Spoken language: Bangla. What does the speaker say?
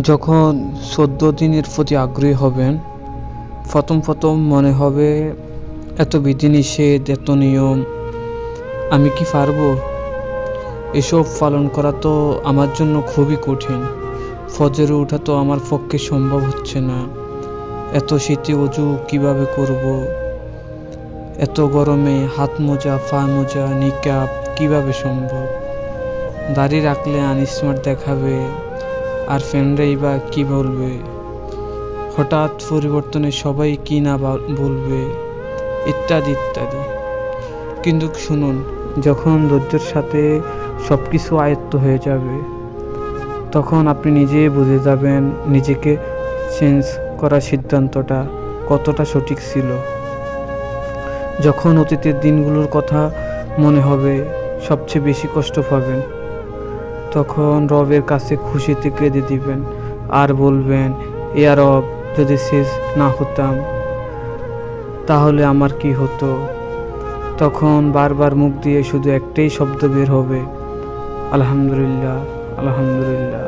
যখন 14 দিনের প্রতি আগ্রহী হবেন, প্রথম মনে হবে এত বিধিনিষেধ, এত নিয়ম, আমি কি পারবো? এসব পালন করা তো আমার জন্য খুবই কঠিন। ফজরে ওঠা তো আমার পক্ষে সম্ভব হচ্ছে না। এত শীতে অজু কিভাবে করব? এত গরমে হাত মোজা, পা মোজা, নিকাব কিভাবে সম্ভব? দাড়ি রাখলে আনস্মার্ট দেখাবে, আর ফ্রেন্ডরাই বা কি বলবে? হঠাৎ পরিবর্তনে সবাই কি না বলবে, ইত্যাদি ইত্যাদি। কিন্তু শুনুন, যখন ধৈর্যের সাথে সব কিছু আয়ত্ত হয়ে যাবে, তখন আপনি নিজেই বুঝে যাবেন নিজেকে চেঞ্জ করার সিদ্ধান্তটা কতটা সঠিক ছিল। যখন অতীতের দিনগুলোর কথা মনে হবে, সবচেয়ে বেশি কষ্ট পাবেন। তখন রবের কাছে খুশিতে কেঁদে দিবেন আর বলবেন, ইয়া রব, যদি শেষ না হতাম তাহলে আমার কি হতো? তখন বারবার মুখ দিয়ে শুধু একটাই শব্দ বের হবে, আলহামদুলিল্লাহ, আলহামদুলিল্লাহ।